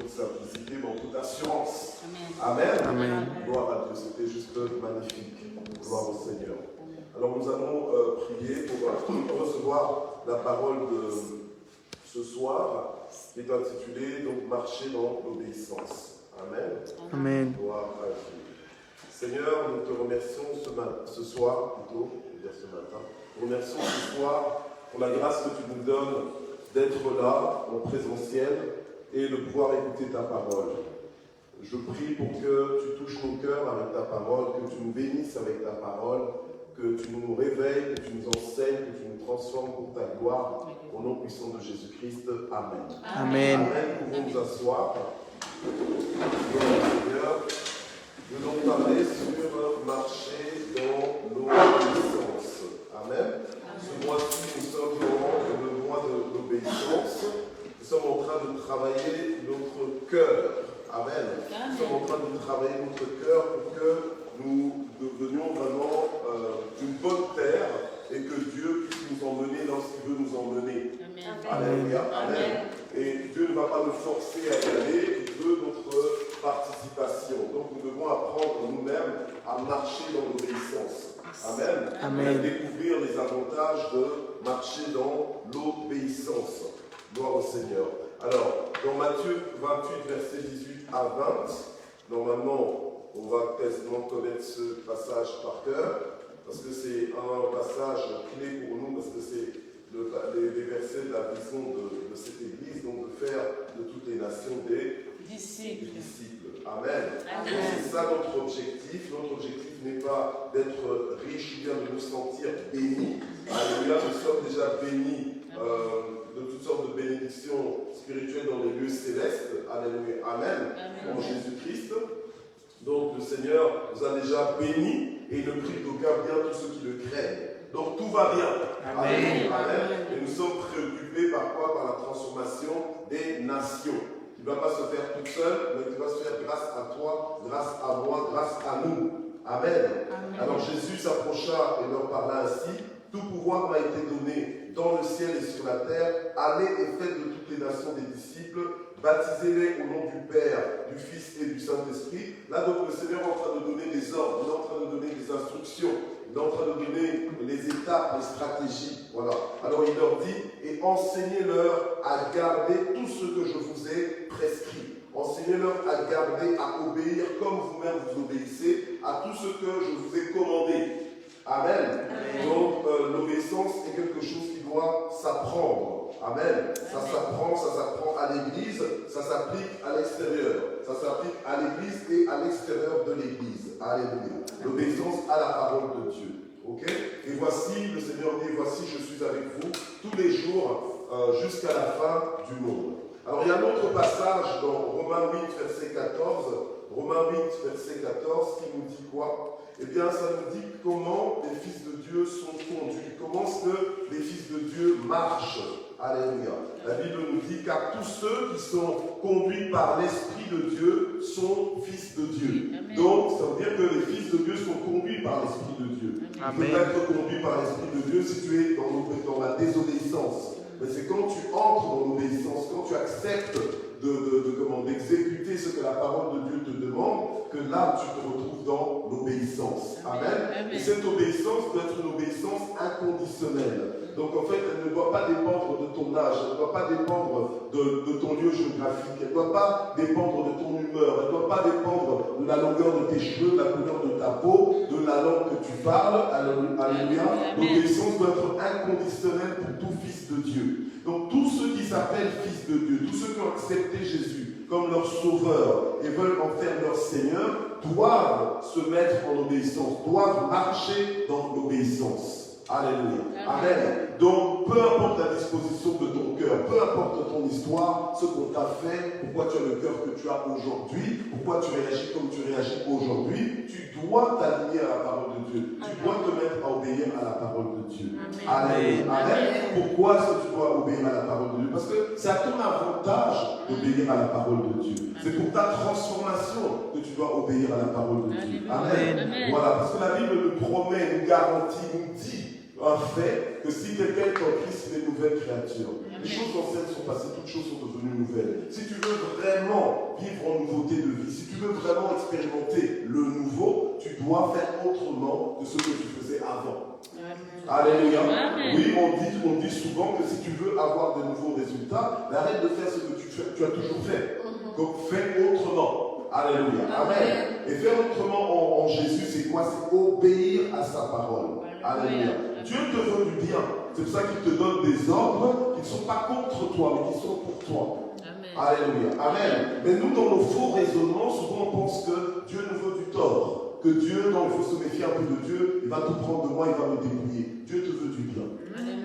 toute simplicité, mais en toute assurance. Amen. Amen. Gloire à Dieu, c'était juste magnifique. Gloire au Seigneur. Alors nous allons prier pour recevoir la parole de ce soir, qui est intitulée donc Marcher dans l'obéissance. Amen. Amen. Gloire à Dieu. Seigneur, nous te remercions ce soir, plutôt, je veux dire ce matin, nous remercions ce soir pour la grâce que tu nous donnes d'être là, en présentiel, et de pouvoir écouter ta parole. Je prie pour que tu touches nos cœurs avec ta parole, que tu nous bénisses avec ta parole, que tu nous réveilles, que tu nous enseignes, que tu nous transformes pour ta gloire, au nom puissant de Jésus-Christ. Amen. Amen. Amen. Pouvons nous asseoir. Seigneur, nous allons parler sur marcher dans l'obéissance. Amen. Ce mois-ci, nous sommes dans le mois de l'obéissance. Nous sommes en train de travailler notre cœur. Amen. Nous sommes en train de travailler notre cœur pour que nous devenions vraiment une bonne terre et que Dieu puisse nous emmener dans ce qu'il veut nous emmener. Alléluia. Amen. Et Dieu ne va pas nous forcer à y aller, il veut notre participation. Donc nous devons apprendre nous-mêmes à marcher dans l'obéissance. Amen. Amen. À découvrir les avantages de marcher dans l'obéissance. Gloire au Seigneur. Alors, dans Matthieu 28, verset 18 à 20, normalement, on va quasiment connaître ce passage par cœur, parce que c'est un passage clé pour nous, parce que c'est les versets de la vision de cette Église, donc de faire de toutes les nations des disciples. Amen. C'est ça notre objectif. Notre objectif n'est pas d'être riche, ou bien de nous sentir bénis. Alléluia, nous sommes déjà bénis de toutes sortes de bénédictions spirituelles dans les lieux célestes. Alléluia. Amen. En Jésus-Christ. Donc le Seigneur nous a déjà bénis et ne prie d'aucun bien tous ceux qui le craignent. Donc tout va bien. Amen. Amen. Et nous sommes préoccupés par quoi? Par la transformation des nations. Qui ne va pas se faire toute seule, mais qui va se faire grâce à toi, grâce à moi, grâce à nous. Amen. Alors Jésus s'approcha et leur parla ainsi. Tout pouvoir m'a été donné dans le ciel et sur la terre. Allez et faites de toutes les nations des disciples. Baptisez-les au nom du Père, du Fils et du Saint-Esprit. Là, donc, le Seigneur est en train de donner des ordres, il est en train de donner des instructions, il est en train de donner les étapes, les stratégies. Voilà. Alors, il leur dit, et enseignez-leur à garder tout ce que je vous ai prescrit. Enseignez-leur à garder, à obéir comme vous-même vous obéissez à tout ce que je vous ai commandé. Amen. Donc, l'obéissance est quelque chose qui doit s'apprendre. Amen. Ça s'apprend à l'église, ça s'applique à l'extérieur. Ça s'applique à l'église et à l'extérieur de l'église. Alléluia. L'obéissance à la parole de Dieu. Ok? Et voici, le Seigneur dit, voici, je suis avec vous tous les jours jusqu'à la fin du monde. Alors, il y a un autre passage dans Romains 8, verset 14. Romains 8, verset 14, qui nous dit quoi? Eh bien, ça nous dit comment les fils de Dieu sont conduits. Comment est-ce que les fils de Dieu marchent? Alléluia. La Bible nous dit car tous ceux qui sont conduits par l'Esprit de Dieu sont fils de Dieu. Amen. Donc, ça veut dire que les fils de Dieu sont conduits par l'Esprit de Dieu. Amen. Tu peux être conduit par l'Esprit de Dieu si tu es dans la désobéissance. Mais c'est quand tu entres dans l'obéissance, quand tu acceptes d'exécuter ce que la parole de Dieu te demande, que là tu te retrouves dans l'obéissance. Amen. Amen. Et cette obéissance doit être une obéissance inconditionnelle. Donc en fait, elle ne doit pas dépendre de ton âge, elle ne doit pas dépendre de ton lieu géographique, elle ne doit pas dépendre de ton humeur, elle ne doit pas dépendre de la longueur de tes cheveux, de la couleur de ta peau, de la langue que tu parles. Alléluia. L'obéissance doit être inconditionnelle pour tout fils de Dieu. Donc tous ceux qui s'appellent fils de Dieu, tous ceux qui ont accepté Jésus comme leur sauveur et veulent en faire leur Seigneur, doivent se mettre en obéissance, doivent marcher dans l'obéissance. Alléluia. Amen. Donc, peu importe la disposition de ton cœur, peu importe ton histoire, ce qu'on t'a fait, pourquoi tu as le cœur que tu as aujourd'hui, pourquoi tu réagis comme tu réagis aujourd'hui, tu dois t'aligner à la parole de Dieu. Tu dois te mettre à obéir à la parole de Dieu. Amen. Amen. Pourquoi est-ce que tu dois obéir à la parole de Dieu? Parce que c'est à ton avantage d'obéir à la parole de Dieu. C'est pour ta transformation que tu dois obéir à la parole de Dieu. Amen. Voilà, parce que la Bible nous promet, nous garantit, nous dit un fait que si quelqu'un est en Christ, il est une nouvelle créature. Les choses anciennes sont passées, toutes choses sont devenues nouvelles. Si tu veux vraiment nouveauté de vie, si tu veux vraiment expérimenter le nouveau, tu dois faire autrement de ce que tu faisais avant. Alléluia. Oui, on dit souvent que si tu veux avoir de nouveaux résultats, arrête de faire ce que tu as toujours fait. Donc fais autrement. Alléluia. Amen. Et faire autrement en Jésus, c'est quoi? C'est obéir à sa parole. Alléluia. Dieu te veut du bien. C'est pour ça qu'il te donne des ordres qui ne sont pas contre toi, mais qui sont pour toi. Alléluia. Amen. Mais nous, dans nos faux raisonnements, souvent on pense que Dieu nous veut du tort. Que Dieu, non, il faut se méfier un peu de Dieu, il va tout prendre de moi, il va me débrouiller. Dieu te veut du bien.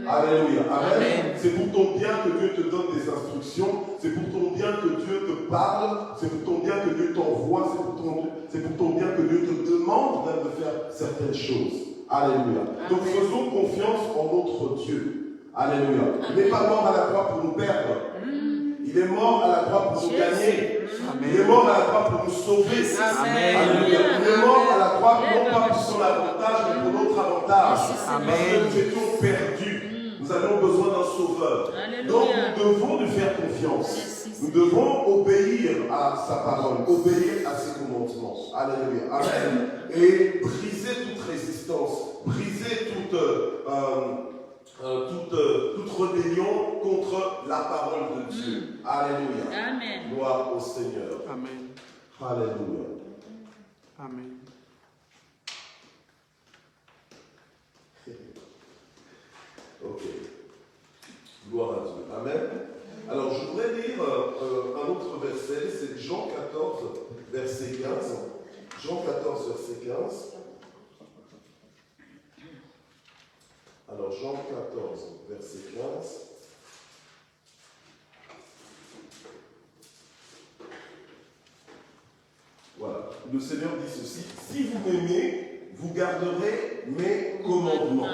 Alléluia. Amen. C'est pour ton bien que Dieu te donne des instructions, c'est pour ton bien que Dieu te parle, c'est pour ton bien que Dieu t'envoie, c'est pour ton bien que Dieu te demande même de faire certaines choses. Alléluia. Donc faisons confiance en notre Dieu. Alléluia. Il n'est pas mort à la croix pour nous perdre. Il est mort à la croix pour nous gagner. Amen. Il est mort à la croix pour nous sauver. Amen. Alléluia. Il est mort à la croix non pas pour son avantage, mais pour notre avantage. Amen. Parce que nous étions perdus. Nous avions besoin d'un sauveur. Alléluia. Donc nous devons lui faire confiance. Nous devons obéir à sa parole, obéir à ses commandements. Alléluia. Amen. Et briser toute résistance, briser toute rébellion contre la parole de Dieu. Alléluia. Amen. Gloire au Seigneur. Amen. Alléluia. Amen. Ok. Gloire à Dieu. Amen. Alors, je voudrais lire un autre verset, c'est Jean 14, verset 15. Jean 14, verset 15. Alors, Jean 14, verset 15. Voilà. Le Seigneur dit ceci: si vous m'aimez, vous garderez mes commandements.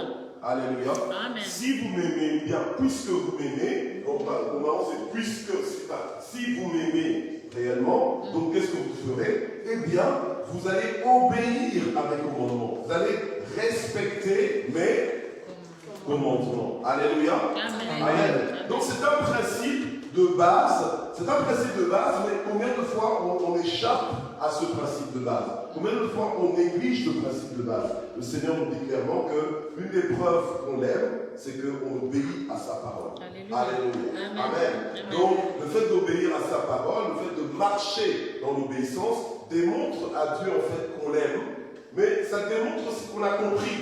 Alléluia. Amen. Si vous m'aimez, bien, puisque vous m'aimez, donc normalement c'est puisque, c'est pas si vous m'aimez réellement, donc qu'est-ce que vous ferez? Eh bien, vous allez obéir à mes commandements. Vous allez respecter mes commandements. Alléluia. Amen. Amen. Donc c'est un principe de base. C'est un principe de base, mais combien de fois on échappe à ce principe de base? Combien de fois on néglige le principe de base? Le Seigneur nous dit clairement qu'une des preuves qu'on l'aime, c'est qu'on obéit à sa parole. Alléluia. Alléluia. Amen. Amen. Donc, le fait d'obéir à sa parole, le fait de marcher dans l'obéissance, démontre à Dieu en fait qu'on l'aime, mais ça démontre aussi qu'on a compris.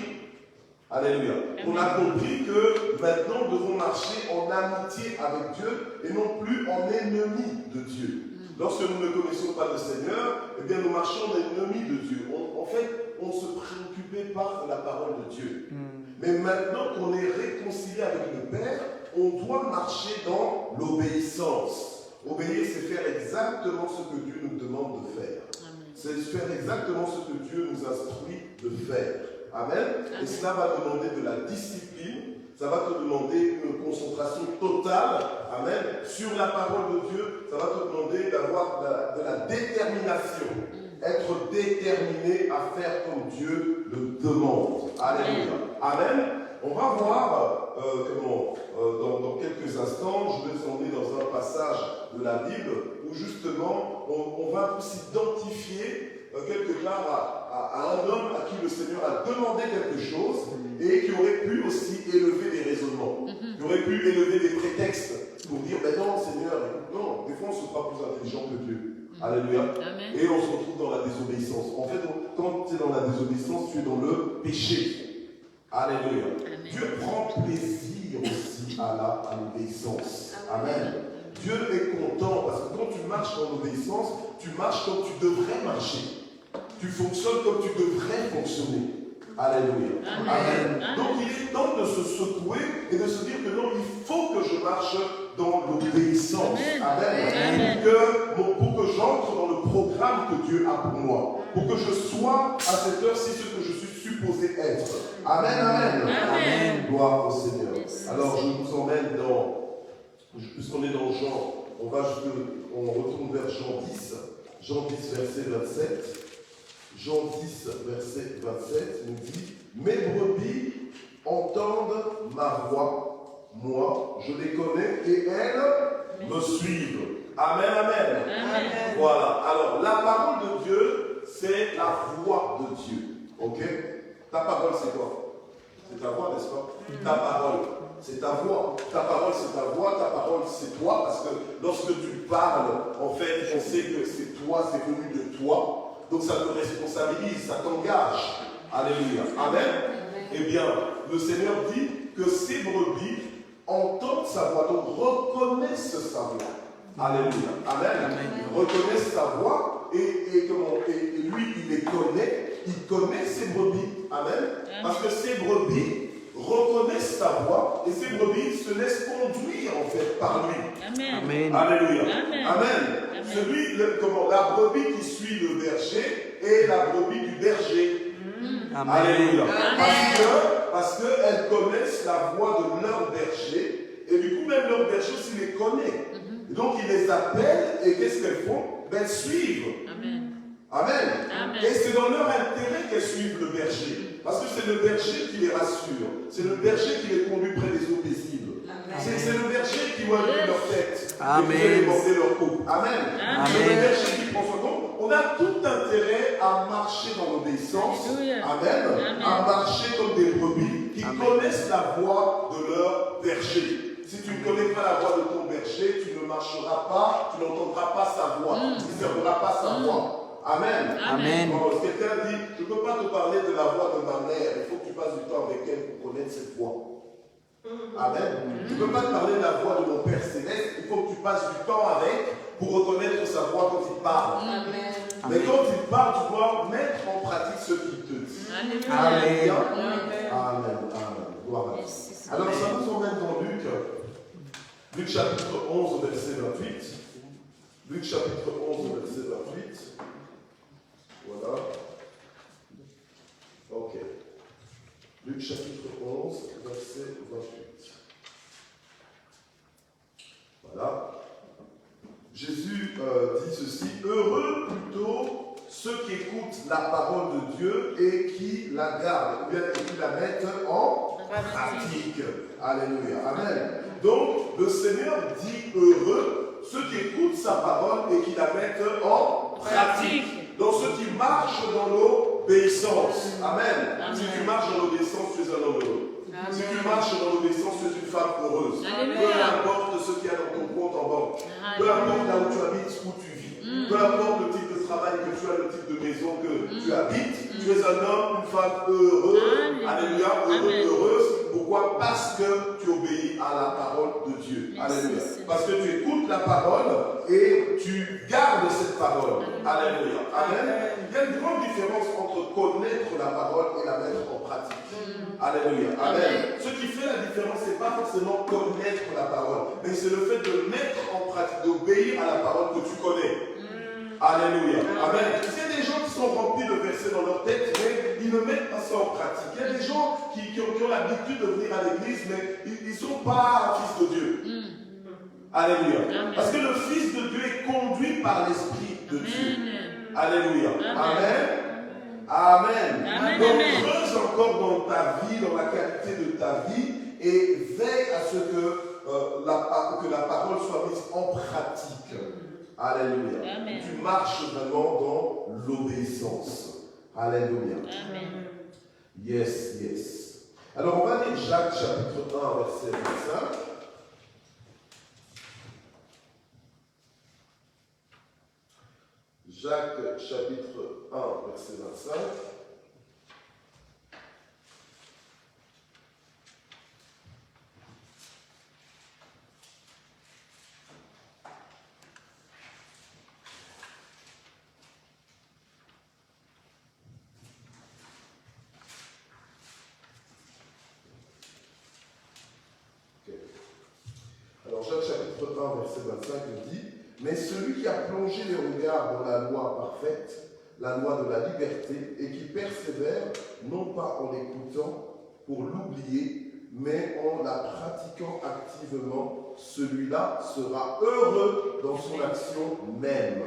Alléluia. On a compris que maintenant nous devons marcher en amitié avec Dieu et non plus en ennemi de Dieu. Lorsque nous ne connaissons pas le Seigneur, eh bien nous marchons en ennemi de Dieu. En fait, on ne se préoccupait pas de la parole de Dieu. Mais maintenant qu'on est réconcilié avec le Père, on doit marcher dans l'obéissance. Obéir, c'est faire exactement ce que Dieu nous demande de faire. C'est faire exactement ce que Dieu nous instruit de faire. Amen. Et cela va demander de la discipline, ça va te demander une concentration totale, amen, sur la parole de Dieu, ça va te demander d'avoir de la détermination, être déterminé à faire comme Dieu le demande. Alléluia. Amen. On va voir dans quelques instants, je vais vous emmener dans un passage de la Bible où justement on va s'identifier quelque part à un homme à qui le Seigneur a demandé quelque chose et qui aurait pu aussi élever des raisonnements, qui aurait pu élever des prétextes pour dire ben non Seigneur, non, des fois on se croit plus intelligent que Dieu. Alléluia. Amen. Et on se retrouve dans la désobéissance. En fait, quand tu es dans la désobéissance, tu es dans le péché. Alléluia. Amen. Dieu prend plaisir aussi à l'obéissance. Amen. Dieu est content parce que quand tu marches dans l'obéissance, tu marches comme tu devrais marcher. Tu fonctionnes comme tu devrais fonctionner. Alléluia. Amen. Amen. Donc il est temps de se secouer et de se dire que non, il faut que je marche dans l'obéissance. Amen. Amen. Pour que j'entre dans le programme que Dieu a pour moi. Pour que je sois à cette heure-ci ce que je suis supposé être. Amen. Amen. Amen. Gloire au Seigneur. Alors je vous emmène puisqu'on est dans Jean, on retourne vers Jean 10. Jean 10, verset 27. Jean 10, verset 27, nous dit « Mes brebis entendent ma voix, moi, je les connais et elles me suivent. » Amen, amen. Amen. Voilà. Alors, Alors, la parole de Dieu, c'est la voix de Dieu. Ok? Ta parole, c'est quoi? C'est ta voix, n'est-ce pas? Ta parole, c'est ta voix. Ta parole, c'est ta voix. Ta parole, c'est toi. Parce que lorsque tu parles, en fait, on sait que c'est toi, c'est venu de toi. Donc, ça te responsabilise, ça t'engage. Alléluia. Amen. Eh bien, le Seigneur dit que ses brebis entendent sa voix, donc reconnaissent sa voix. Alléluia. Amen. Reconnaissent sa voix et lui, il les connaît. Il connaît ses brebis. Amen. Parce que ses brebis reconnaissent sa voix et ses brebis se laissent conduire en fait par lui. Amen. Alléluia. Amen. Celui, la brebis qui suit le berger est la brebis du berger. Amen. Alléluia. Parce qu'elles connaissent la voix de leur berger et du coup même leur berger aussi les connaît. Et donc il les appelle et qu'est-ce qu'elles font? Elles suivent. Amen. Et c'est dans leur intérêt qu'elles suivent le berger. Parce que c'est le berger qui les rassure. C'est le berger qui les conduit près des eaux paisibles. C'est le berger qui voit leur tête. Amen. Et qui fait porter leur coupe. Amen. C'est le berger qui prend son compte. On a tout intérêt à marcher dans l'obéissance. Amen. À marcher comme des brebis qui connaissent la voix de leur berger. Si tu ne connais pas la voix de ton berger, tu ne marcheras pas, tu n'entendras pas sa voix, tu ne serviras pas sa voix. Amen. Bon, quelqu'un dit, je ne peux pas te parler de la voix de ma mère, il faut que tu passes du temps avec elle pour connaître cette voix. Amen. Je ne peux pas te parler de la voix de mon Père Céleste, il faut que tu passes du temps avec pour reconnaître sa voix quand il parle. Amen. Mais quand il parle, tu dois mettre en pratique ce qu'il te dit. Amen. Amen. Gloire à Dieu. Alors, ça nous emmène dans Luc chapitre 11, verset 28. Luc chapitre 11, verset 28. Voilà. Ok. Luc chapitre 11, verset 28. Voilà. Jésus dit ceci: heureux plutôt ceux qui écoutent la parole de Dieu et qui la gardent, ou bien qui la mettent en pratique. Alléluia. Amen. Donc, le Seigneur dit heureux ceux qui écoutent sa parole et qui la mettent en pratique. Donc, ceux qui marchent dans l'obéissance. Amen. Si tu marches dans l'obéissance, tu es un homme heureux. Si tu marches dans l'obéissance, tu es une femme heureuse. Peu importe ce qu'il y a dans ton compte en banque. Peu importe là où tu habites, où tu vis. Peu importe le type de travail que tu as, le type de maison que tu habites. Tu es un homme, une femme heureuse. Alléluia. Heureuse. Pourquoi? Parce que tu obéis à la parole de Dieu. Alléluia. Parce que tu écoutes la parole et tu gardes cette parole. Alléluia. Amen. Il y a une grande différence entre connaître la parole et la mettre en pratique. Alléluia. Amen. Ce qui fait la différence, ce n'est pas forcément connaître la parole, mais c'est le fait de mettre en pratique, d'obéir à la parole que tu connais. Alléluia. Amen. Il y a des gens qui sont remplis de versets dans leur tête, mais ils ne mettent pas ça en pratique. Il y a des gens qui ont l'habitude de venir à l'église, mais ils ne sont pas fils de Dieu. Alléluia. Parce que le Fils de Dieu est conduit par l'Esprit de Dieu. Alléluia. Amen. Donc, creuse encore dans ta vie, dans la qualité de ta vie, et veille à ce que la parole soit mise en pratique. Alléluia. Amen. Tu marches vraiment dans l'obéissance. Alléluia. Amen. Yes. Alors, on va lire Jacques chapitre 1, verset 25. Jacques chapitre 1, verset 25. Alors Jacques chapitre 1, verset 25 nous dit: mais celui qui a plongé les regards dans la loi parfaite, la loi de la liberté, et qui persévère, non pas en l'écoutant pour l'oublier, mais en la pratiquant activement, celui-là sera heureux dans son action même.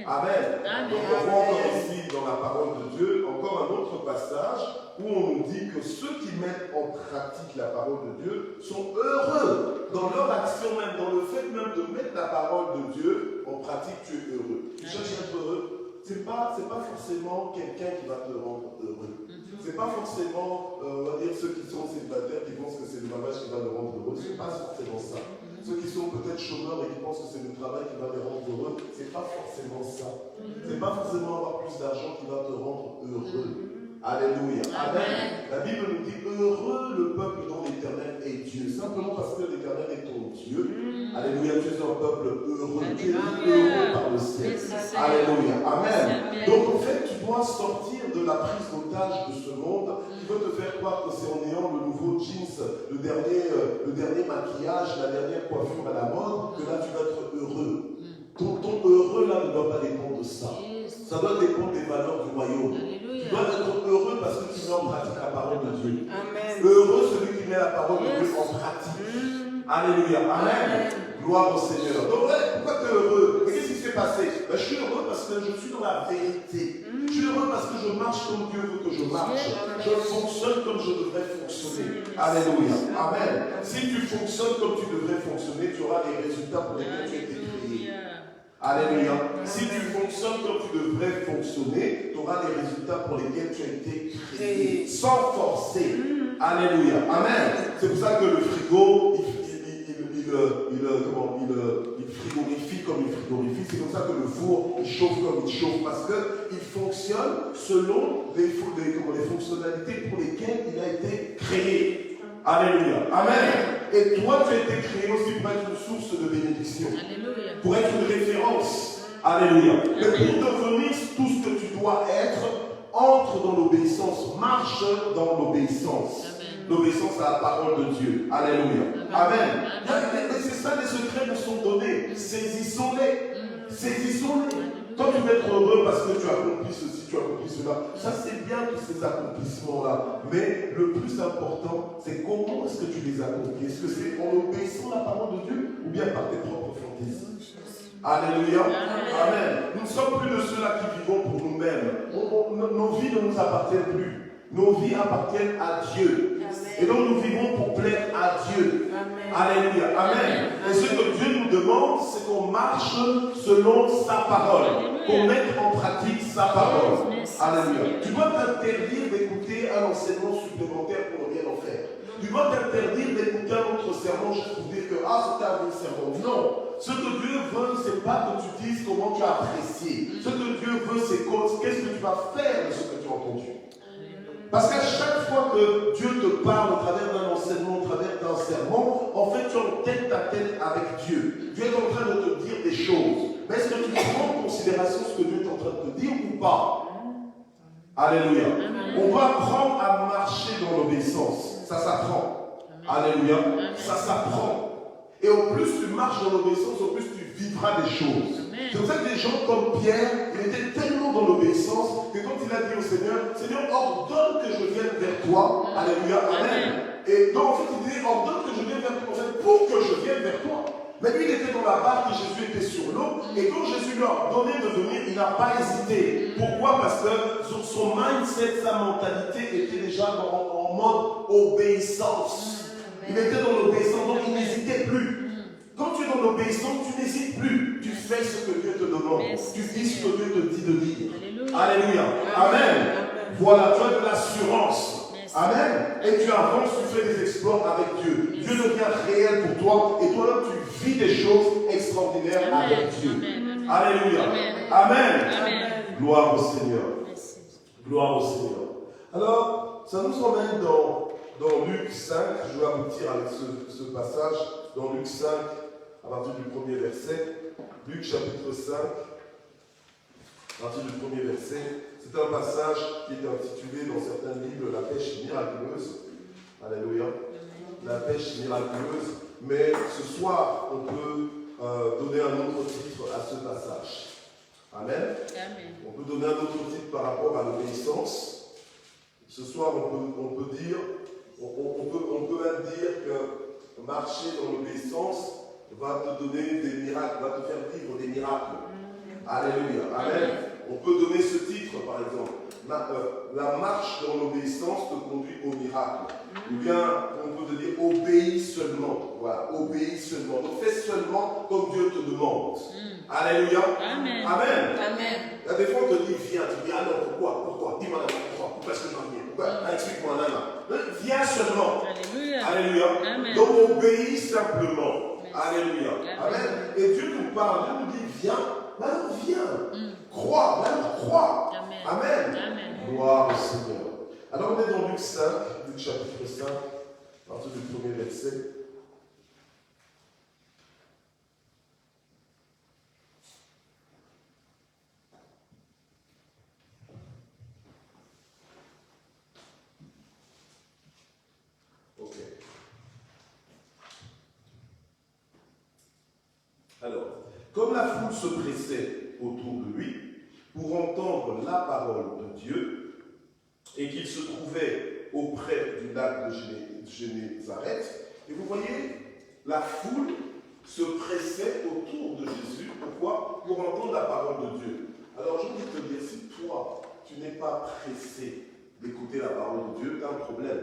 Amen. Donc on voit encore ici dans la parole de Dieu, encore un autre passage où on nous dit que ceux qui mettent en pratique la parole de Dieu sont heureux dans leur action même, dans le fait même de mettre la parole de Dieu en pratique, tu es heureux. Tu cherches à être heureux. c'est pas forcément quelqu'un qui va te rendre heureux. C'est pas forcément, on va dire, ceux qui sont célibataires qui pensent que c'est le mariage qui va les rendre heureux. C'est pas forcément ça. Ceux qui sont peut-être chômeurs et qui pensent que c'est le travail qui va les rendre heureux, c'est pas forcément ça. C'est pas forcément avoir plus d'argent qui va te rendre heureux. Alléluia. Amen. La Bible nous dit heureux le peuple dont l'Éternel est Dieu. Simplement parce que l'Éternel est ton Dieu. Alléluia. Tu es un peuple heureux. Tu es heureux par le ciel. Alléluia. Amen. Donc en fait, tu dois sortir de la prise d'otage de ce monde qui veut te faire croire que c'est en ayant le nouveau jeans, le dernier maquillage, la dernière coiffure à la mode, que là tu vas être heureux. Ton heureux là ne doit pas dépendre de ça. Ça doit dépendre des valeurs du royaume. Tu dois être heureux parce que tu mets en pratique la parole de Dieu. Amen. Heureux celui qui met la parole de Dieu en pratique. Alléluia. Amen. Gloire au Seigneur. Donc, pourquoi tu es heureux? Mais qu'est-ce qui s'est passé? Je suis heureux parce que je suis dans la vérité. Je suis heureux parce que je marche comme Dieu veut que je marche. Je fonctionne comme je devrais fonctionner. Alléluia. Amen. Si tu fonctionnes comme tu devrais fonctionner, tu auras les résultats pour lesquels tu as été créé. Alléluia. Si tu fonctionnes comme tu devrais fonctionner, tu auras les résultats pour lesquels tu as été créé, sans forcer. Alléluia. Amen. C'est pour ça que le frigo, il frigorifie comme il frigorifie. C'est comme ça que le four, il chauffe comme il chauffe. Parce qu'il fonctionne selon les fonctionnalités pour lesquelles il a été créé. Alléluia. Amen. Et toi, tu as été créé aussi pour être une source de bénédiction. Alléluia. Pour être une référence. Alléluia. Mais pour devenir tout ce que tu dois être, entre dans l'obéissance, marche dans l'obéissance. L'obéissance à la parole de Dieu. Alléluia. Amen. Et c'est ça, les secrets nous sont donnés. Saisissons-les. Saisissons-les. Toi, tu vas être heureux parce que tu as accompli ceci, tu as accompli cela. Ça, c'est bien tous ces accomplissements-là. Mais le plus important, c'est comment est-ce que tu les accomplis. Est-ce que c'est en obéissant à la parole de Dieu ou bien par tes propres fantaisies? Alléluia. Amen. Nous ne sommes plus de ceux-là qui vivons pour nous-mêmes. Nos vies ne nous appartiennent plus. Nos vies appartiennent à Dieu. Et donc nous vivons pour plaire à Dieu. Alléluia. Amen. Et ce que Dieu nous demande, c'est qu'on marche selon sa parole. Qu'on mette en pratique sa parole. Alléluia. Tu dois t'interdire d'écouter un enseignement supplémentaire pour ne rien en faire. Tu dois t'interdire d'écouter un autre sermon juste pour dire que c'était un bon sermon. Non. Ce que Dieu veut, ce n'est pas que tu dises comment tu as apprécié. Ce que Dieu veut, c'est qu'est-ce que tu vas faire de ce que tu as entendu. Parce qu'à chaque fois que Dieu te parle au travers d'un enseignement, au travers d'un sermon, en fait, tu es en tête à tête avec Dieu. Dieu est en train de te dire des choses. Mais est-ce que tu prends en considération ce que Dieu est en train de te dire ou pas? Alléluia. On doit apprendre à marcher dans l'obéissance. Ça s'apprend. Alléluia. Ça s'apprend. Et au plus tu marches dans l'obéissance, au plus tu vivras des choses. C'est pour ça que des gens comme Pierre, il était tellement dans l'obéissance que quand il a dit au Seigneur, Seigneur, ordonne que je vienne vers toi. Alléluia. Amen. Et donc en fait, il dit, ordonne que je vienne vers toi pour que je vienne vers toi. Mais lui, il était dans la barque et Jésus était sur l'eau. Et quand Jésus lui a ordonné de venir, il n'a pas hésité. Pourquoi? Parce que son mindset, sa mentalité était déjà en mode obéissance. Il était dans l'obéissance, donc il n'hésitait plus. Quand tu es dans l'obéissance, tu n'hésites plus. Tu fais ce que Dieu te demande. Tu dis ce que Dieu te dit de dire. Alléluia. Amen. Voilà, tu as de l'assurance. Amen. Et tu avances, tu fais des exploits avec Dieu. Dieu devient réel pour toi et toi-même tu vis des choses extraordinaires avec Dieu. Alléluia. Amen. Gloire au Seigneur. Gloire au Seigneur. Alors, ça nous emmène dans Luc 5. Je vais aboutir avec ce passage. Dans Luc 5, à partir du premier verset. Luc chapitre 5, à partir du premier verset. C'est un passage qui est intitulé dans certaines Bibles la pêche miraculeuse. Alléluia. La pêche miraculeuse. Mais ce soir, on peut donner un autre titre à ce passage. Amen. On peut donner un autre titre par rapport à l'obéissance. Ce soir, on peut dire, on peut même dire que marcher dans l'obéissance va te donner des miracles, va te faire vivre des miracles. Alléluia. Amen. On peut donner ce titre, par exemple. la marche dans l'obéissance te conduit au miracle. Ou bien, on peut te dire, obéis seulement. Voilà, obéis seulement. Donc fais seulement comme Dieu te demande. Alléluia. Amen. Amen. Amen. Il y a des fois, on te dit, viens. Tu dis, alors, pourquoi dis-moi pourquoi. Pourquoi est-ce que j'en viens? Pourquoi? Explique-moi, nana. Viens seulement. Alléluia. Alléluia. Amen. Donc, obéis simplement. Alléluia. Amen. Amen. Et Dieu nous parle, Dieu nous dit, viens. Maintenant, viens. Crois. Maintenant, crois. Amen. Amen. Amen. Gloire au Seigneur. Alors, on est dans Luc 5, Luc chapitre 5, à partir du premier verset. Ok. Alors, comme la foule se pressait autour de lui pour entendre la parole de Dieu, et qu'il se trouvait auprès du lac de Génézareth. Et vous voyez, la foule se pressait autour de Jésus. Pourquoi? Pour entendre la parole de Dieu. Alors je veux te dire, si toi, tu n'es pas pressé d'écouter la parole de Dieu, tu as un problème.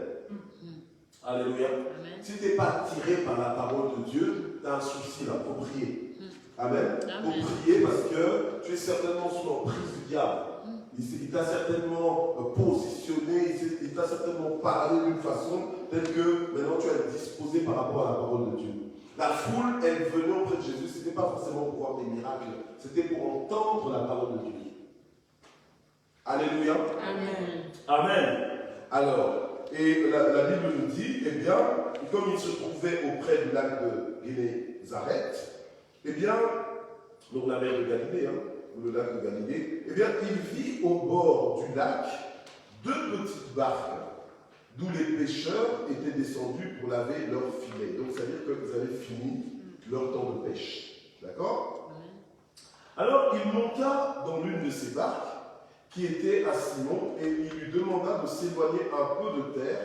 Alléluia. Amen. Si tu n'es pas attiré par la parole de Dieu, tu as un souci là, pour prier. Amen. Pour prier parce que tu es certainement sous l'emprise du diable. Il t'a certainement positionné, il t'a certainement parlé d'une façon telle que maintenant tu es disposé par rapport à la parole de Dieu. La foule, elle venait auprès de Jésus, ce n'était pas forcément pour voir des miracles, c'était pour entendre la parole de Dieu. Alléluia. Amen. Amen. Alors, et la Bible nous dit, eh bien, comme il se trouvait auprès du lac de Génézareth, eh bien, donc la mer de Galilée, ou le lac de Galilée, eh bien, il vit au bord du lac deux petites barques, d'où les pêcheurs étaient descendus pour laver leurs filets. Donc, ça veut dire qu'ils avaient fini leur temps de pêche. D'accord? Alors, il monta dans l'une de ces barques, qui était à Simon, et il lui demanda de s'éloigner un peu de terre,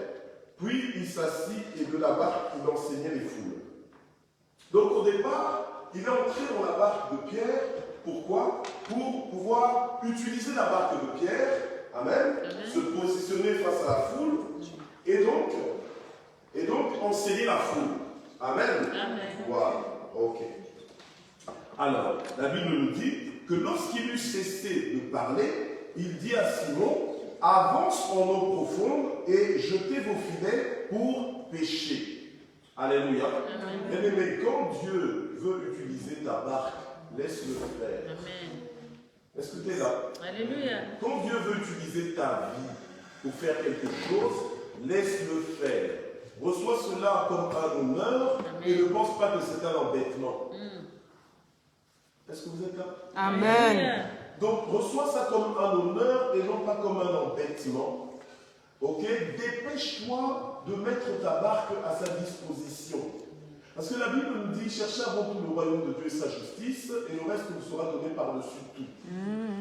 puis il s'assit, et de la barque, il enseignait les foules. Donc, au départ, il est entré dans la barque de Pierre. Pourquoi? Pour pouvoir utiliser la barque de Pierre, amen, se positionner face à la foule, et donc enseigner la foule. Amen. Amen. Voilà, ok. Alors, la Bible nous dit que lorsqu'il eut cessé de parler, il dit à Simon, avance en eau profonde et jetez vos filets pour pêcher. Alléluia. Mais quand Dieu veut utiliser ta barque, laisse-le faire. Amen. Est-ce que tu es là? Alléluia. Quand Dieu veut utiliser ta vie pour faire quelque chose, laisse-le faire. Reçois cela comme un honneur. Amen. Et ne pense pas que c'est un embêtement. Est-ce que vous êtes là? Amen. Donc reçois ça comme un honneur et non pas comme un embêtement. Ok? Dépêche-toi de mettre ta barque à sa disposition. Parce que la Bible nous dit, cherchez avant tout le royaume de Dieu et sa justice, et le reste vous sera donné par-dessus tout.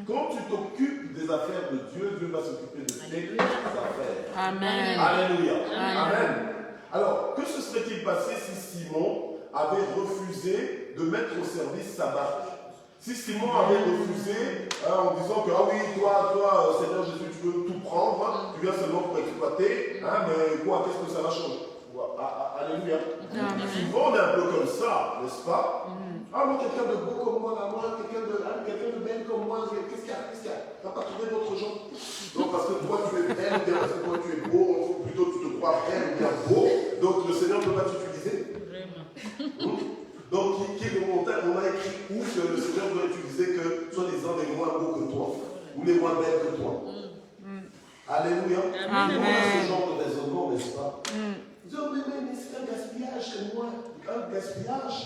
Quand tu t'occupes des affaires de Dieu, Dieu va s'occuper de tes affaires. Amen. Alléluia. Amen. Amen. Alors, que se serait-il passé si Simon avait refusé de mettre au service sa barque? Si Simon avait refusé en disant que, ah oui, toi, Seigneur Jésus, tu veux tout prendre, tu viens seulement pour exploiter, mais quoi, qu'est-ce que ça va changer? Alléluia. Souvent on est un peu comme ça, n'est-ce pas? Ah, moi, quelqu'un de beau comme moi, là, moi, quelqu'un de belle comme moi, qu'est-ce qu'il y a? Tu n'as pas trouvé d'autres gens? Donc, parce que toi, tu es belle, ou bien parce que toi, tu es beau, ou plutôt tu te crois belle ou bien beau, donc le Seigneur ne peut pas t'utiliser. Donc, on a écrit où que le Seigneur doit utiliser que soi-disant les moins beaux que toi, ou les moins belles que toi. Alléluia. Amen. On a ce genre de raisonnement, n'est-ce pas? Disons, mais c'est un gaspillage que moi. Un gaspillage,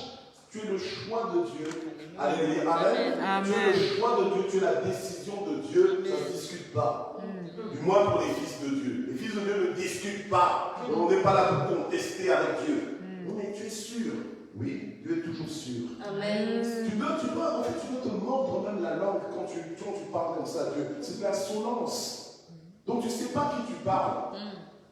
tu es le choix de Dieu. Alléluia. Amen. Tu es le choix de Dieu, tu es la décision de Dieu, ça ne se discute pas. Du moins pour les fils de Dieu. Les fils de Dieu ne discutent pas. On n'est pas là pour contester avec Dieu. Mais tu es sûr. Oui, Dieu est toujours sûr. Amen. Tu dois te mordre même la langue quand tu parles comme ça à Dieu. C'est de l'insolence. Donc tu ne sais pas qui tu parles.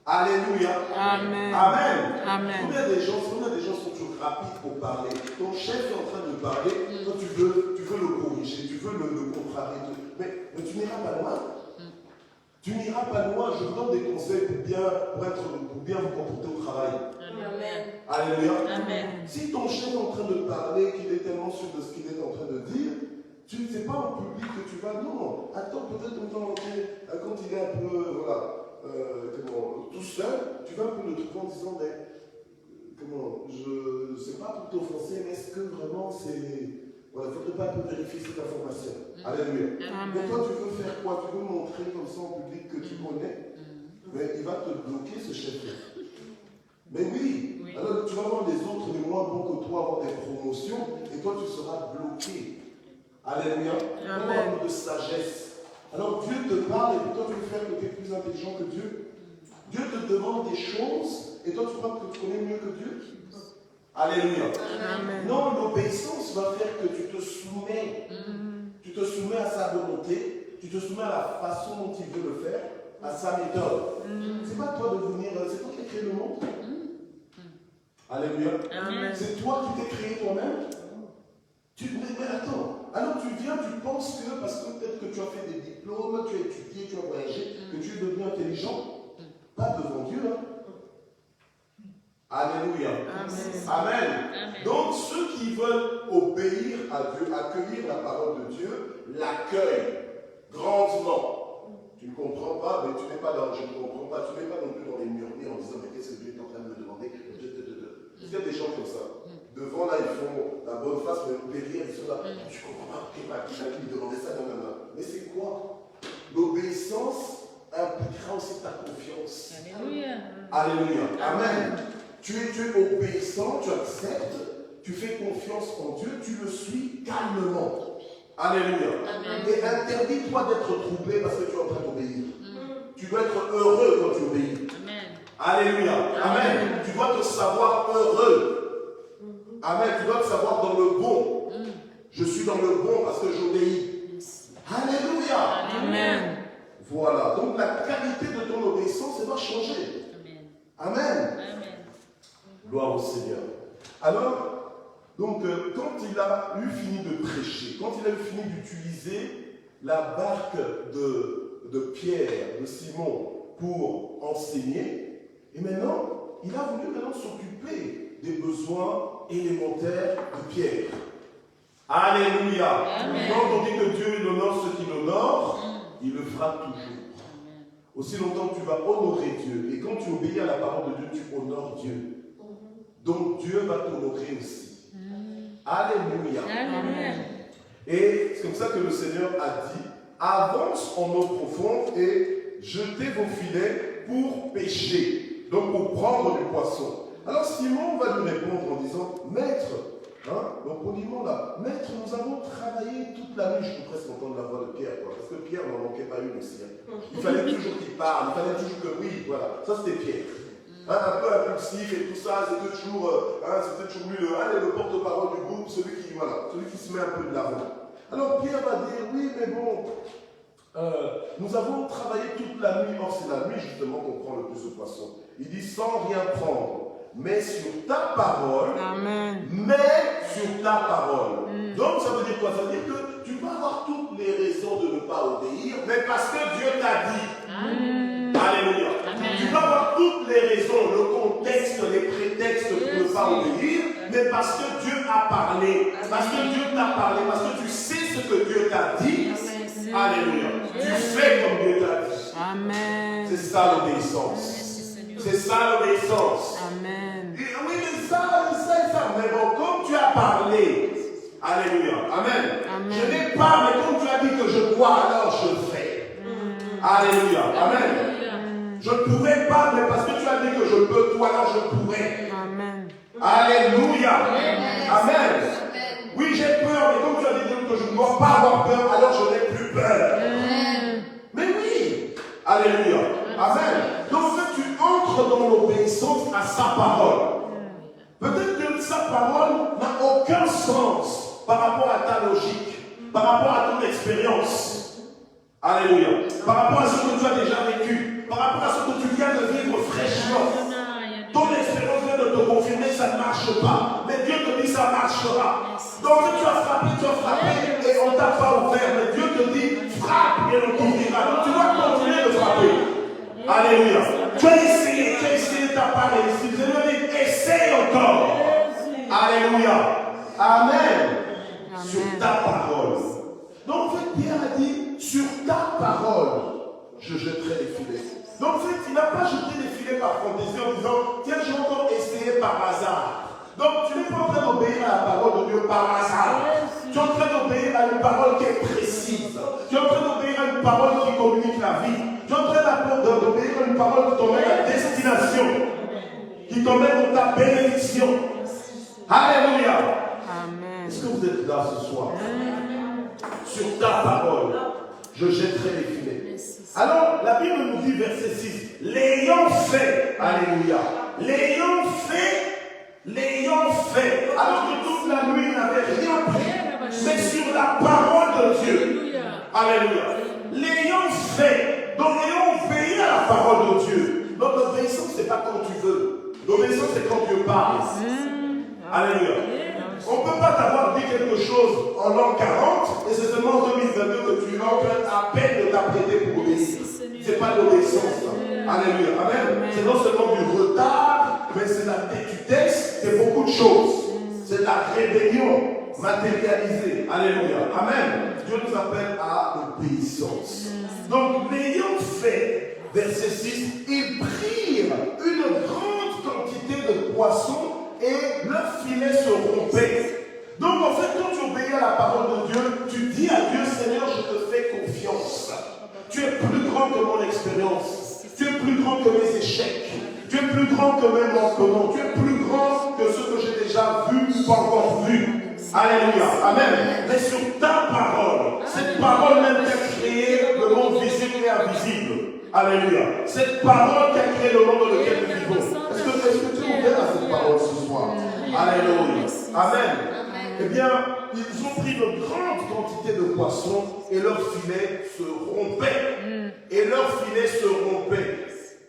Alléluia. Amen. Amen. Amen. Combien des gens sont toujours rapides pour parler. Ton chef est en train de parler, toi tu veux le corriger, tu veux le contrarier. Mais tu n'iras pas loin. Tu n'iras pas loin. Je vous donne des conseils pour bien vous comporter au travail. Amen. Alléluia. Amen. Si ton chef est en train de parler, qu'il est tellement sûr de ce qu'il est en train de dire, tu ne sais pas en public que tu vas. Non, attends peut-être quand il est un peu, tout seul, tu vas un peu le trouver en disant, mais je ne sais pas pour t'offenser, mais est-ce que vraiment c'est. Voilà, il ne faudrait pas un peu vérifier cette information. Alléluia. Mais toi, tu veux faire quoi? Tu veux montrer comme ça en public que tu connais? Mais il va te bloquer, ce chef-là. Mais oui. Alors tu vas voir les autres, les moins bons que toi, avoir des promotions, et toi, tu seras bloqué. Alléluia. Avoir un peu de sagesse. Alors Dieu te parle, et puis toi, tu veux faire que tu es plus intelligent que Dieu. Dieu te demande des choses, et toi, tu crois que tu connais mieux que Dieu? Alléluia. Amen. Non, l'obéissance va faire que tu te soumets. Tu te soumets à sa volonté, tu te soumets à la façon dont il veut le faire, à sa méthode. C'est pas toi de venir, c'est toi qui as créé le monde. Alléluia. Amen. C'est toi qui t'es créé toi-même. Mais attends, alors tu viens, tu penses que, parce que peut-être que tu as fait des diplômes, tu as étudié, tu as voyagé, que tu es devenu intelligent. Pas devant Dieu, hein. Alléluia. Amen. Amen. Amen. Donc, ceux qui veulent obéir à Dieu, accueillir la parole de Dieu, l'accueillent grandement. Tu ne comprends pas, mais tu n'es pas dans, je ne comprends pas, tu n'es pas non plus dans les murmures en disant, mais qu'est-ce que Dieu est en train de me demander? Parce qu'il y a des gens comme ça. Devant, là, ils font la bonne face, mais derrière, ils sont là. Je ne comprends pas, qui me demandait ça, non. Mais c'est quoi? L'obéissance impliquera aussi ta confiance. Alléluia. Alléluia. Amen. Tu es obéissant, tu acceptes, tu fais confiance en Dieu, tu le suis calmement. Alléluia. Amen. Et interdis-toi d'être troublé parce que tu es en train d'obéir. Tu dois être heureux quand tu obéis. Amen. Alléluia. Amen. Amen. Tu dois te savoir heureux. Amen. Tu dois te savoir dans le bon. Je suis dans le bon parce que j'obéis. Alléluia. Amen. Voilà. Donc la qualité de ton obéissance, elle va changer. Amen. Amen. Gloire au Seigneur. Alors, donc, quand il a eu fini de prêcher, quand il a eu fini d'utiliser la barque de Pierre, de Simon, pour enseigner, et maintenant, il a voulu s'occuper des besoins élémentaires de Pierre. Alléluia. Quand on dit que Dieu il honore ceux qui l'honorent, il le fera toujours. Aussi longtemps que tu vas honorer Dieu, et quand tu obéis à la parole de Dieu, tu honores Dieu. Donc Dieu va t'honorer aussi. Alléluia. Amen. Et c'est comme ça que le Seigneur a dit, avance en eau profonde et jetez vos filets pour pêcher, donc pour prendre du poisson. Alors Simon va lui répondre en disant, Maître, donc poliment là, Maître, nous avons travaillé toute la nuit. Je peux presque entendre la voix de Pierre, parce que Pierre n'en manquait pas une aussi. Il fallait toujours qu'il parle, il fallait toujours que oui, voilà, ça c'était Pierre. Un peu impulsif et tout ça, c'était toujours lui le porte-parole du groupe, celui qui se met un peu de l'avant. Alors Pierre va dire, oui, mais bon, nous avons travaillé toute la nuit. Or, c'est la nuit justement qu'on prend le plus de poissons. Il dit, sans rien prendre, mais sur ta parole. Amen. Mais sur ta parole. Donc, ça veut dire quoi? Ça veut dire que tu vas avoir toutes les raisons de ne pas obéir, mais parce que Dieu t'a dit. Amen. Alléluia. Amen. Tu vas avoir toutes les raisons, le contexte, les prétextes pour ne pas obéir, mais parce que Dieu a parlé. Parce que Dieu t'a parlé, parce que tu sais ce que Dieu t'a dit. Amen. Alléluia. Tu fais comme Dieu t'a dit. Amen. C'est ça l'obéissance. C'est ça l'obéissance. Amen. Et, oui, mais ça. Mais bon, comme tu as parlé, alléluia. Amen. Amen. Je n'ai pas, mais comme tu as dit que je dois, alors je fais. Alléluia. Amen. Je ne pourrais pas, mais parce que tu as dit que je peux, toi, alors je pourrais. Amen. Alléluia. Amen. Oui, j'ai peur, mais comme tu as dit que je ne dois pas avoir peur, alors je n'ai plus peur. Mais oui. Alléluia. Amen. Donc, en fait, tu entres dans l'obéissance à sa parole. Peut-être que sa parole n'a aucun sens par rapport à ta logique, par rapport à ton expérience. Alléluia. Par rapport à ce que tu as déjà vécu, par rapport à ce que tu viens de vivre fraîchement. Ton expérience vient de te confirmer, ça ne marche pas. Mais Dieu te dit, ça marchera. Donc tu as frappé et on ne t'a pas ouvert. Mais Dieu te dit, frappe et on t'ouvrira. Donc tu dois continuer de frapper. Alléluia. Tu as essayé, ta part réussie. Je lui ai dit, essaye encore. Alléluia. Amen. Sur ta parole. Donc en fait, Pierre a dit, sur ta parole, je jetterai les filets. Donc en fait, il n'a pas jeté les filets par fantaisie en disant, tiens, je vais encore essayer par hasard. Donc tu n'es pas en train d'obéir à la parole de Dieu par hasard. Tu es en train d'obéir à une parole qui est précise. Tu es en train d'obéir à une parole qui communique la vie. Tu es en train d'obéir à une parole qui t'emmène à destination, qui t'emmène dans ta bénédiction. Alléluia. Amen. Est-ce que vous êtes là ce soir? Sur ta parole, je jetterai les filets. Alors, la Bible nous dit, verset 6, l'ayant fait, alléluia, l'ayant fait, alors que toute la nuit n'avait rien pris, mais sur la parole de Dieu, alléluia, l'ayant fait, donc ayant obéi à la parole de Dieu. Donc l'obéissance, ce n'est pas quand tu veux, l'obéissance, c'est quand Dieu parle. Alléluia. On ne peut pas t'avoir dit quelque chose en l'an 40 et c'est seulement en 2022 que tu es en train à peine de t'apprêter pour obéir. Ce n'est pas l'obéissance. Alléluia. Amen. C'est non seulement du retard, mais c'est la tétutesse, c'est beaucoup de choses. C'est la rébellion matérialisée. Alléluia. Amen. Dieu nous appelle à l'obéissance. Donc, l'ayant fait, verset 6, ils prirent une grande quantité de poissons et leur filet se rompait. Donc en fait, quand tu obéis à la parole de Dieu, tu dis à Dieu, Seigneur, je te fais confiance. Tu es plus grand que mon expérience. Tu es plus grand que mes échecs. Tu es plus grand que mes manquements. Tu es plus grand que ce que j'ai déjà vu ou pas encore vu. Alléluia. Amen. Mais sur ta parole, cette parole même qui a créé le monde visible et invisible. Alléluia. Cette parole qui a créé le monde dans lequel nous vivons. Est-ce que tu es ouvert à cette parole ce soir? Alléluia. Amen. Eh bien, ils ont pris une grande quantité de poissons et leur filet se rompait. Et leur filet se rompait.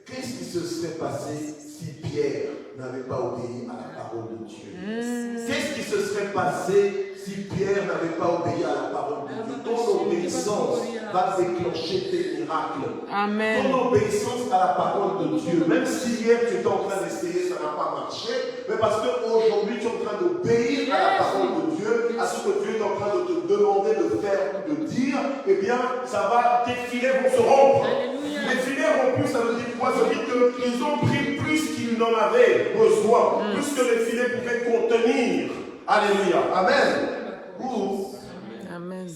Qu'est-ce qui se serait passé si Pierre n'avait pas obéi à la parole de Dieu? Qu'est-ce qui se serait passé si Pierre n'avait pas obéi à la parole de Dieu? Ton obéissance va déclencher tes miracles. Amen. Ton obéissance à la parole de Dieu. Même si hier tu étais en train d'essayer, ça n'a pas marché, mais parce qu'aujourd'hui tu es en train d'obéir à la parole de Dieu, à ce que Dieu est en train de te demander de faire ou de dire, eh bien, ça va, tes filets vont se rompre. Les filets rompus, ça veut dire quoi? Ça veut dire qu'ils ont pris plus qu'ils n'en avaient besoin, plus que les filets pouvaient contenir. Alléluia. Amen. Amen.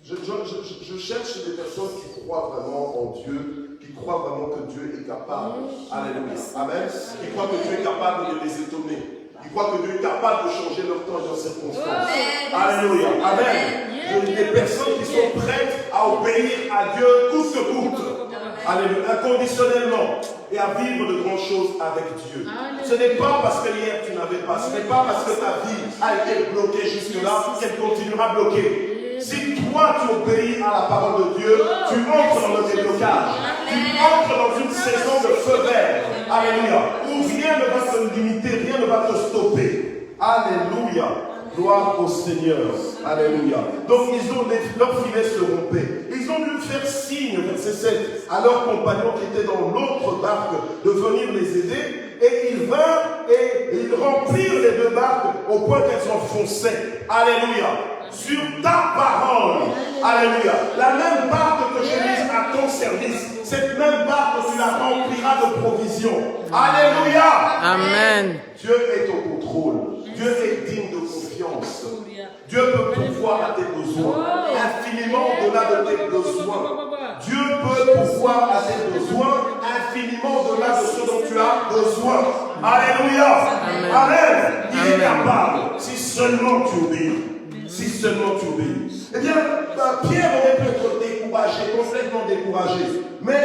Je cherche des personnes qui croient vraiment en Dieu, qui croient vraiment que Dieu est capable. Alléluia. Amen. Qui croient que Dieu est capable de les étonner. Qui croient que Dieu est capable de changer leur temps et leurs circonstances. Alléluia. Amen. Des personnes qui sont prêtes à obéir à Dieu coûte que coûte. Alléluia. Inconditionnellement. Et à vivre de grandes choses avec Dieu. Ce n'est pas parce que hier tu n'avais pas, ce n'est pas parce que ta vie a été bloquée jusque-là qu'elle continuera bloquée. Si toi tu obéis à la parole de Dieu, tu entres dans le déblocage. Tu entres dans une saison de feu vert. Alléluia. Où rien ne va te limiter, rien ne va te stopper. Alléluia. Gloire au Seigneur. Alléluia. Donc leur filet se rompait. Ils ont dû faire signe, verset 7, à leurs compagnons qui étaient dans l'autre barque de venir les aider. Et ils vinrent et ils remplirent les deux barques au point qu'elles enfonçaient. Alléluia. Sur ta parole. Alléluia. La même barque que j'ai mise à ton service, cette même barque, tu la rempliras de provisions. Alléluia. Amen. Dieu est au contrôle. Dieu est digne de confiance. Dieu peut pourvoir à tes besoins, infiniment au-delà de tes besoins. Dieu peut pourvoir à tes besoins, infiniment au-delà de ce dont tu as besoin. Alléluia. Amen. Il est capable, si seulement tu obéis. Si seulement tu obéis. Eh bien, Pierre aurait pu être découragé, complètement découragé. Mais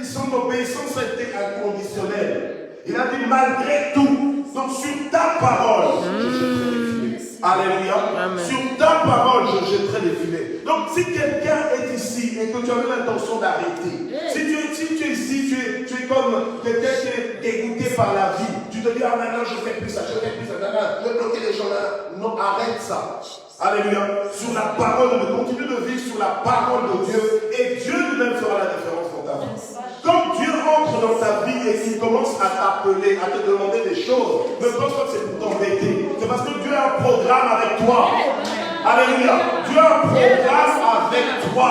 son obéissance a été inconditionnelle. Il a dit malgré tout, donc sur ta parole, je jetterai les filets. Alléluia. Amen. Sur ta parole, je jetterai les filets. Donc si quelqu'un est ici et que tu avais l'intention d'arrêter, si tu es ici, tu es comme quelqu'un qui est dégoûté par la vie, tu te dis, ah maintenant je ne fais plus ça, je vais bloquer les gens là. Non, arrête ça. Alléluia. Sur la parole, continue de vivre sur la parole de Dieu et Dieu lui-même fera la différence dans ta vie. Quand Dieu entre dans ta Dieu a un programme avec toi. Alléluia. Dieu a un programme avec toi.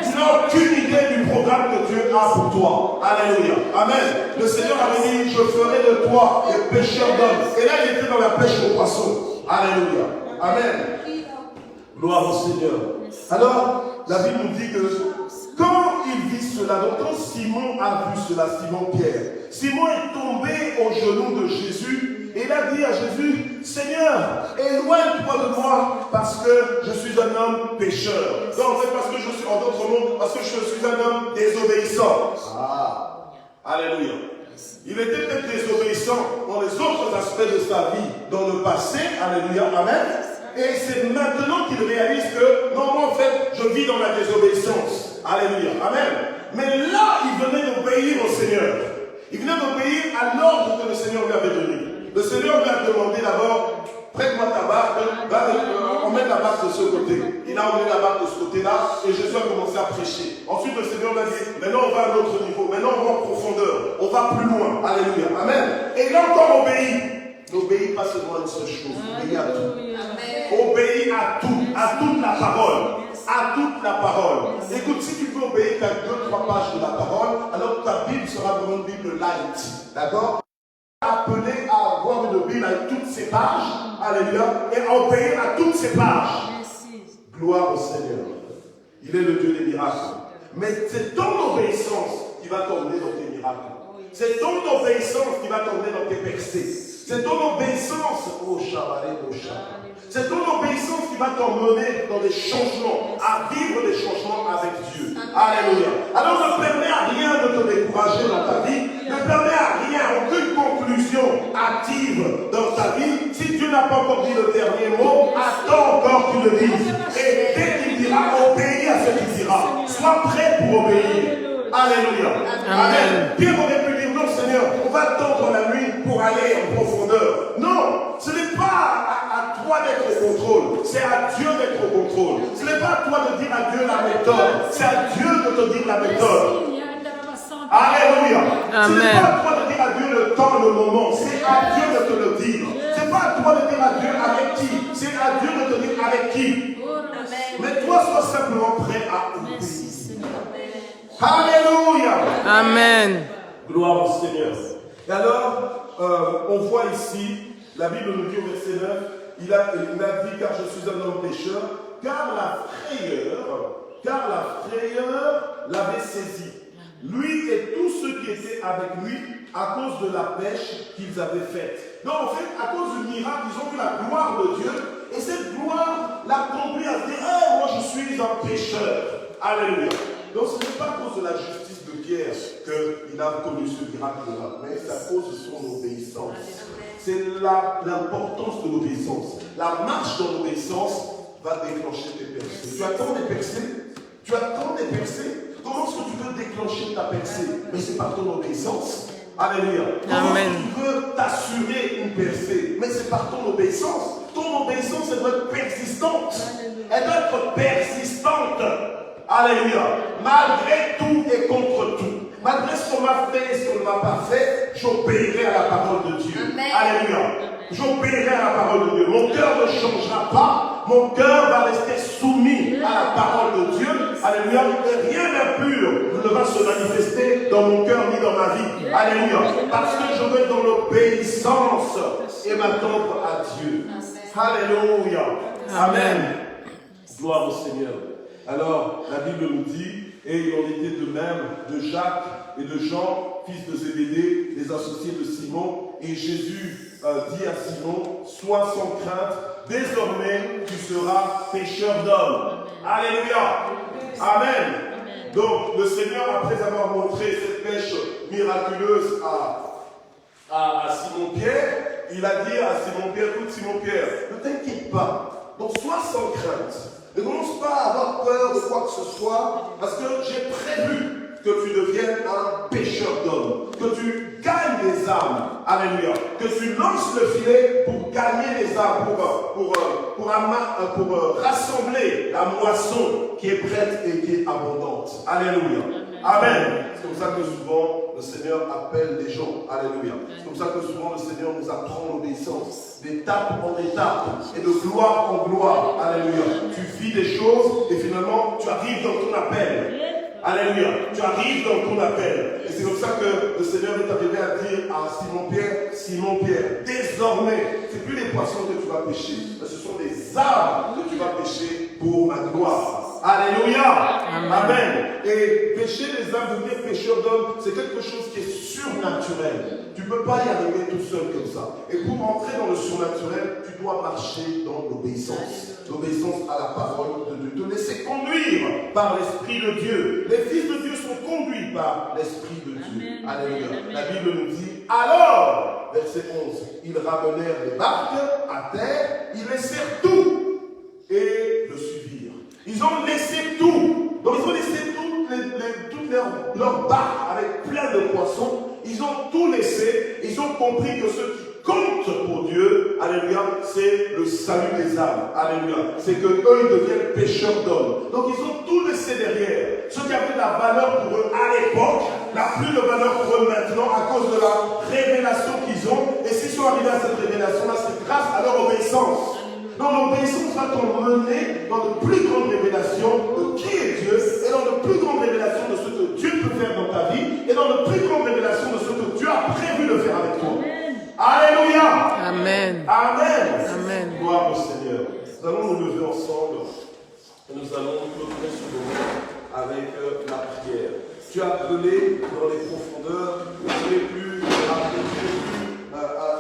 Tu n'as aucune idée du programme que Dieu a pour toi. Alléluia. Amen. Le Seigneur avait dit, je ferai de toi des pêcheurs d'hommes. Et là, il était dans la pêche aux poissons. Alléluia. Amen. Gloire au Seigneur. Alors, la Bible nous dit que quand il vit cela, donc quand Simon a vu cela, Simon-Pierre, Simon est tombé aux genoux de Jésus et il a dit à Jésus, Seigneur, éloigne-toi de moi parce que je suis un homme pécheur. Non, en fait, parce que je suis, en d'autres mots, parce que je suis un homme désobéissant. Ah, alléluia. Il était peut-être désobéissant dans les autres aspects de sa vie, dans le passé, alléluia, amen. Et c'est maintenant qu'il réalise que, non, moi en fait, je vis dans la désobéissance. Alléluia. Amen. Mais là, il venait d'obéir au Seigneur. Il venait d'obéir à l'ordre que le Seigneur lui avait donné. Le Seigneur lui a demandé d'abord, prête-moi ta barque, emmène la barque de ce côté. Il a emmené la barque de ce côté-là et Jésus a commencé à prêcher. Ensuite, le Seigneur lui a dit, maintenant on va à un autre niveau, maintenant on va en profondeur, on va plus loin. Alléluia. Amen. Et il a encore obéi. N'obéis pas seulement à une seule chose, obéis à tout. Obéis à tout, à toute la parole. À toute la parole. Écoute, si tu veux obéir qu'à 2-3 pages de la parole, alors ta Bible sera vraiment une Bible light. D'accord? Appelé à avoir une Bible avec toutes ses pages. Alléluia. Et à obéir à toutes ses pages. Gloire au Seigneur. Il est le Dieu des miracles. Mais c'est ton obéissance qui va t'emmener dans tes miracles. C'est ton obéissance qui va t'emmener dans tes percées. C'est ton obéissance, oh Chabalé, oh Chabalé. C'est ton obéissance qui va t'emmener dans des changements, à vivre des changements avec Dieu. Alléluia. Alors ne permets à rien de te décourager dans ta vie. Ne permets à rien, aucune conclusion active dans ta vie. Si Dieu n'a pas encore dit le dernier mot, attends encore qu'il le dise. Et dès qu'il dira, obéis à ce qu'il dira. Sois prêt pour obéir. Alléluia. Amen. Pierre aurait pu dire, non Seigneur, on va attendre la nuit pour aller en profondeur. Non, ce n'est pas à toi d'être au contrôle, c'est à Dieu d'être au contrôle. Ce n'est pas à toi de dire à Dieu la méthode, c'est à Dieu de te dire la méthode. Alléluia. Ce n'est pas à toi de dire à Dieu le temps, le moment, c'est à Dieu de te le dire. Ce n'est pas à toi de dire à Dieu avec qui, c'est à Dieu de te dire avec qui. Mais toi, sois simplement prêt à obéir. Alléluia. Amen. Gloire au Seigneur. Et alors, on voit ici, la Bible nous dit au verset 9, il a dit, car je suis un homme pécheur, car la frayeur l'avait saisi. Lui et tous ceux qui étaient avec lui, à cause de la pêche qu'ils avaient faite. Donc en fait, à cause du miracle, ils ont vu la gloire de Dieu, et cette gloire l'a conduit à se dire, hey, moi je suis un pécheur. Alléluia. Donc ce n'est pas à cause de la justice de Pierre qu'il a connu ce miracle-là, mais c'est à cause de son obéissance. C'est l'importance de l'obéissance. La marche dans l'obéissance va déclencher tes percées. Tu attends des percées? Tu attends des percées? Comment est-ce que tu veux déclencher ta percée? Mais c'est par ton obéissance. Alléluia. Comment est-ce que tu veux t'assurer une percée? Mais c'est par ton obéissance. Ton obéissance, elle doit être persistante. Elle doit être persistante. Alléluia. Malgré tout et contre tout. Malgré ce qu'on m'a fait et ce qu'on ne m'a pas fait, j'obéirai à la parole de Dieu. Amen. Alléluia. J'obéirai à la parole de Dieu. Mon cœur ne changera pas. Mon cœur va rester soumis à la parole de Dieu. Alléluia. Et rien d'impur ne va se manifester dans mon cœur ni dans ma vie. Alléluia. Parce que je vais dans l'obéissance et m'attendre à Dieu. Alléluia. Amen. Gloire au Seigneur. Alors, la Bible nous dit, et il en était de même de Jacques et de Jean, fils de Zébédée, les associés de Simon. Et Jésus dit à Simon, sois sans crainte, désormais tu seras pêcheur d'hommes. Alléluia. Amen. Donc, le Seigneur, après avoir montré cette pêche miraculeuse à Simon-Pierre, il a dit à Simon-Pierre, écoute Simon-Pierre, ne t'inquiète pas, donc sois sans crainte. Ne commence pas à avoir peur de quoi que ce soit, parce que j'ai prévu que tu deviennes un pêcheur d'hommes, que tu gagnes des âmes, alléluia, que tu lances le filet pour gagner des âmes, pour rassembler la moisson qui est prête et qui est abondante. Alléluia. Amen. C'est comme ça que souvent le Seigneur appelle les gens. Alléluia. C'est comme ça que souvent le Seigneur nous apprend l'obéissance. D'étape en étape et de gloire en gloire. Alléluia. Tu vis des choses et finalement tu arrives dans ton appel. Alléluia. Tu arrives dans ton appel. Et c'est comme ça que le Seigneur est arrivé à dire à Simon Pierre, désormais, ce n'est plus les poissons que tu vas pêcher, mais ce sont des âmes que tu vas pêcher pour ma gloire. Alléluia. Amen. Et pêcher les âmes, devenir pêcheur d'hommes, c'est quelque chose qui est surnaturel. Tu ne peux pas y arriver tout seul comme ça. Et pour entrer dans le surnaturel, tu dois marcher dans l'obéissance. L'obéissance à la parole de Dieu. Te laisser conduire par l'Esprit de Dieu. Les fils de Dieu sont conduits par l'Esprit de Dieu. Alléluia. La Bible nous dit, alors, verset 11, ils ramenèrent les barques à terre, ils laissèrent tout et le suivirent. Ils ont laissé tout. Donc ils ont laissé toutes leurs barques avec plein de poissons. Ils ont tout laissé. Ils ont compris que ce qui compte pour Dieu, alléluia, c'est le salut des âmes. Alléluia. C'est qu'eux, ils deviennent pêcheurs d'hommes. Donc ils ont tout laissé derrière. Ce qui avait de la valeur pour eux à l'époque n'a plus de valeur pour eux maintenant à cause de la révélation qu'ils ont. Et s'ils sont arrivés à cette révélation-là, c'est grâce à leur obéissance. Donc l'obéissance va t'emmener dans de plus grandes révélations de qui est Dieu et dans de plus grandes révélations de ce que Dieu peut faire dans ta vie et dans de plus grandes révélations de ce que Dieu a prévu de faire avec toi. Alléluia. Amen. Amen. Amen. Gloire au Seigneur. Nous allons nous lever ensemble et nous allons clôturer ce moment avec la prière. Tu as appelé dans les profondeurs, tu n'es plus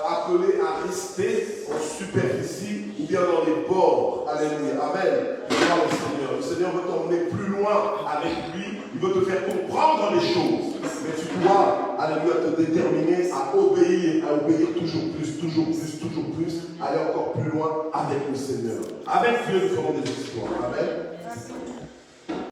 appelé à rester en superficie ou bien dans les bords. Alléluia. Amen. Gloire au Seigneur. Le Seigneur veut t'emmener plus loin avec lui. Il veut te faire comprendre les choses. Mais tu dois, alléluia, te déterminer à obéir toujours plus, aller encore plus loin avec le Seigneur. Avec Dieu, nous ferons des histoires. Amen.